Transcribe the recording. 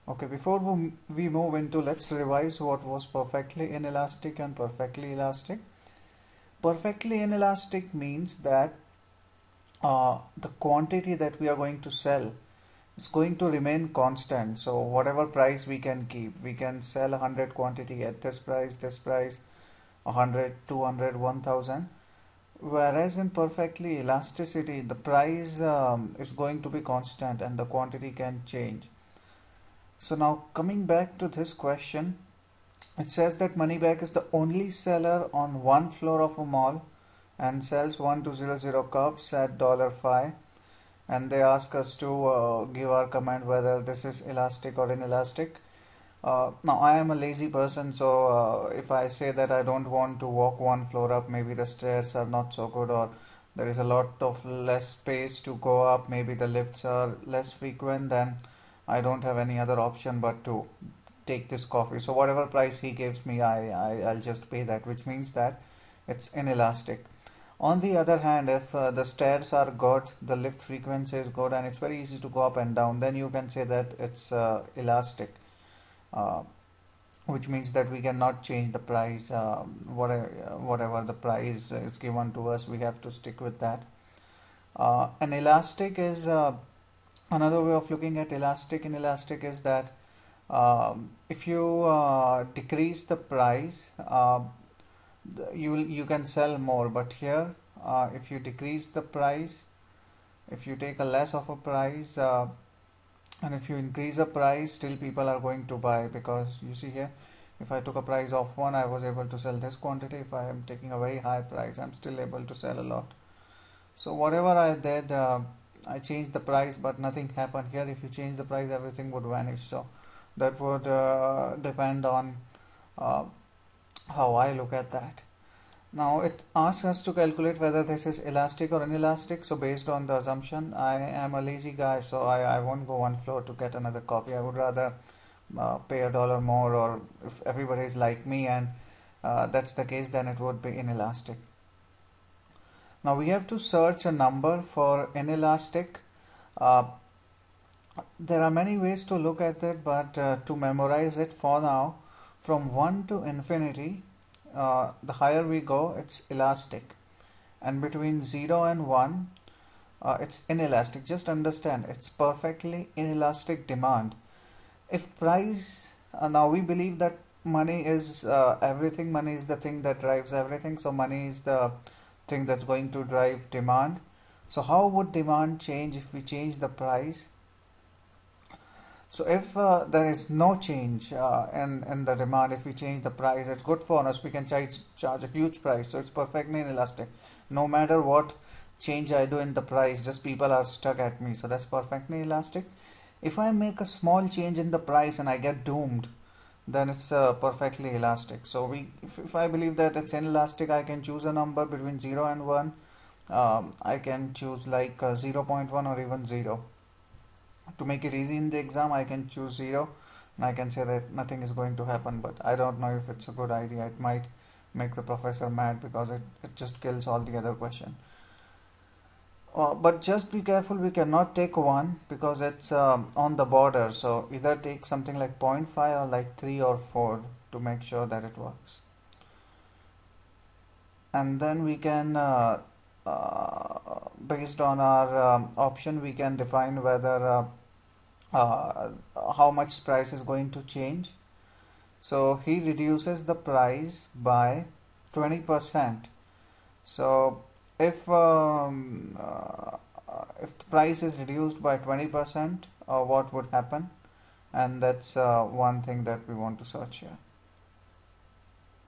Okay, before we move into, let's revise what was perfectly inelastic and perfectly elastic. Perfectly inelastic means that the quantity that we are going to sell is going to remain constant. So whatever price we can keep, we can sell 100 quantity at this price, 100, 200, 1000. Whereas in perfectly elasticity, the price is going to be constant and the quantity can change. So now coming back to this question, it says that Moneyback is the only seller on one floor of a mall and sells 1200 cups at $5, and they ask us to give our comment whether this is elastic or inelastic. Now I am a lazy person, so if I say that I don't want to walk one floor up, maybe the stairs are not so good, or there is a lot of less space to go up, maybe the lifts are less frequent, then I don't have any other option but to take this coffee. So whatever price he gives me, I'll just pay that, which means that it's inelastic. On the other hand, if the stairs are good, the lift frequency is good, and it's very easy to go up and down, then you can say that it's elastic, uh, which means that we cannot change the price. Whatever the price is given to us, we have to stick with that. An elastic is another way of looking at elastic. Inelastic is that if you decrease the price, you can sell more. But here, if you decrease the price, if you take a less of a price, and if you increase the price, still people are going to buy, because you see here, if I took a price of 1, I was able to sell this quantity. If I am taking a very high price, I'm still able to sell a lot. So whatever I did, I changed the price, but nothing happened. Here, if you change the price, everything would vanish. So that would depend on uh, how I look at that. Now it asks us to calculate whether this is elastic or inelastic. So based on the assumption, I am a lazy guy, so I won't go one floor to get another coffee. I would rather pay $1 more, or if everybody is like me and that's the case, then it would be inelastic. Now we have to search a number for inelastic. Uh, there are many ways to look at it, but to memorize it for now, from 1 to infinity, the higher we go, it's elastic. And between 0 and 1, it's inelastic. Just understand, it's perfectly inelastic demand. If price, now we believe that money is everything, money is the thing that drives everything, so money is the thing that's going to drive demand. So how would demand change if we change the price? So if there is no change in the demand, if we change the price, it's good for us. We can charge a huge price. So it's perfectly inelastic. No matter what change I do in the price, just people are stuck at me. So that's perfectly elastic. If I make a small change in the price and I get doomed, then it's perfectly elastic. So if I believe that it's inelastic, I can choose a number between 0 and 1. I can choose like 0.1 or even 0. To make it easy in the exam, I can choose 0 and I can say that nothing is going to happen, but I don't know if it's a good idea. It might make the professor mad because it just kills all the other question. But just be careful, we cannot take 1 because it's on the border. So either take something like 0.5 or like 3 or 4 to make sure that it works. And then we can, based on our option, we can define whether how much price is going to change. So he reduces the price by 20%. So if the price is reduced by 20%, what would happen? And that's one thing that we want to search here.